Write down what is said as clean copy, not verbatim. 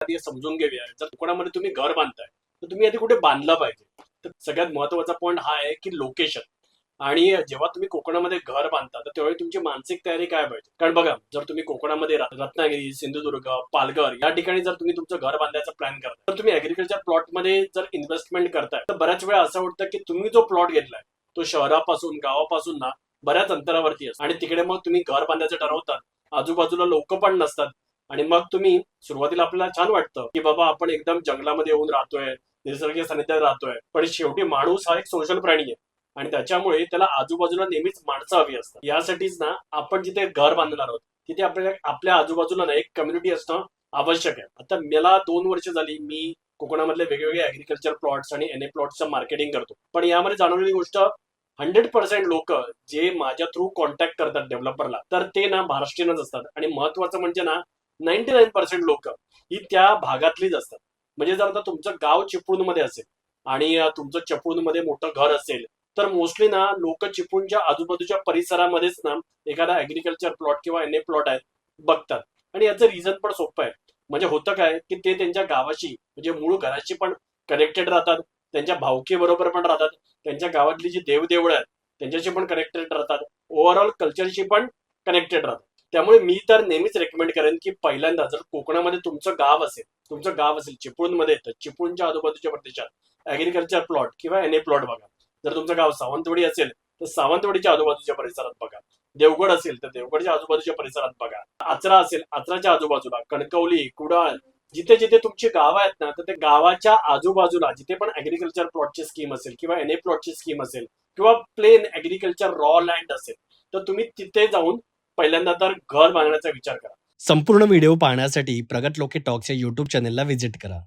आधी समजून घेऊया. जर कोकणामध्ये तुम्ही घर बांधताय तर तुम्ही आधी कुठे बांधलं पाहिजे. तर सगळ्यात महत्वाचा पॉईंट हा आहे की लोकेशन. आणि जेव्हा तुम्ही कोकणामध्ये घर बांधता तर तेव्हा तुमची मानसिक तयारी काय पाहिजे. कारण बघा, जर तुम्ही कोकणामध्ये रत्नागिरी, सिंधुदुर्ग, पालघर या ठिकाणी जर तुम्ही तुमचं घर बांधायचा प्लॅन करता, तर तुम्ही ऍग्रिकल्चर प्लॉटमध्ये जर इन्व्हेस्टमेंट करताय तर बऱ्याच वेळा असं वाटतं की तुम्ही जो प्लॉट घेतलाय तो शहरापासून, गावापासून ना बऱ्याच अंतरावरती असतो. आणि तिकडे मग तुम्ही घर बांधायचं ठरवतात, आजूबाजूला लोक पण नसतात. आणि मग तुम्ही सुरुवातीला आपल्याला छान वाटतं की बाबा आपण एकदम जंगलामध्ये येऊन राहतोय, निसर्ग सानिध्यात राहतोय. पण शेवटी माणूस हा एक सोशल प्राणी आहे आणि त्याच्यामुळे त्याला आजूबाजूला नेहमीच माणसं हवी असतात. यासाठीच ना आपण जिथे घर बांधणार आहोत तिथे आपल्याला आपल्या आजूबाजूला ना एक कम्युनिटी असणं आवश्यक आहे. आता मला 2 वर्ष झाली मी कोकणामधले वेगवेगळे ऍग्रिकल्चर प्लॉट्स आणि एनए प्लॉट्सचं मार्केटिंग करतो. पण यामध्ये जाणवलेली गोष्ट, 100% लोक जे माझ्या थ्रू कॉन्टॅक्ट करतात डेव्हलपरला, तर ते ना महाराष्ट्रीयनच असतात. आणि महत्वाचं म्हणजे ना 99% लोक ही त्या भागातलीच असतात. म्हणजे जर आता तुमचं गाव चिपळूणमध्ये असेल आणि तुमचं चिपळूणमध्ये मोठं घर असेल, तर मोस्टली ना लोक चिपळूणच्या आजूबाजूच्या परिसरामध्येच ना एखादा ऍग्रिकल्चर प्लॉट किंवा एनए प्लॉट आहे बघतात. आणि याचं रिझन पण सोपं आहे. म्हणजे होतं काय की ते त्यांच्या गावाशी म्हणजे मूळ घराशी पण कनेक्टेड राहतात, त्यांच्या भावकी बरोबर पण राहतात, त्यांच्या गावातली जी देवदेवळं आहेत त्यांच्याशी पण कनेक्टेड राहतात, ओव्हरऑल कल्चरशी पण कनेक्टेड राहतात. त्यामुळे मी तर नेहमीच रेकमेंड करेन की पहिल्यांदा जर कोकणामध्ये तुमचं गाव असेल चिपळूणमध्ये येतं, चिपळूणच्या आजूबाजूच्या प्रदेशात ऍग्रिकल्चर प्लॉट किंवा एनए प्लॉट बघा. जर तुमचं गाव सावंतवाडी असेल तर सावंतवाडीच्या आजूबाजूच्या परिसरात बघा. देवगड असेल तर देवगडच्या आजूबाजूच्या परिसरात बघा. आचरा असेल आचराच्या आजूबाजूला, कणकवली, कुडाळ, जिथे जिथे तुमची गावं आहेत ना तर त्या गावाच्या आजूबाजूला जिथे पण ऍग्रिकल्चर प्लॉटची स्कीम असेल किंवा एनए प्लॉटची स्कीम असेल किंवा प्लेन ऍग्रिकल्चर रॉ लँड असेल, तर तुम्ही तिथे जाऊन पहिल्यांदा तर घर बांधण्याचा विचार करा. संपूर्ण व्हिडिओ पाहण्यासाठी प्रगत लोके टॉक्स या यूट्यूब चॅनेलला व्हिजिट करा.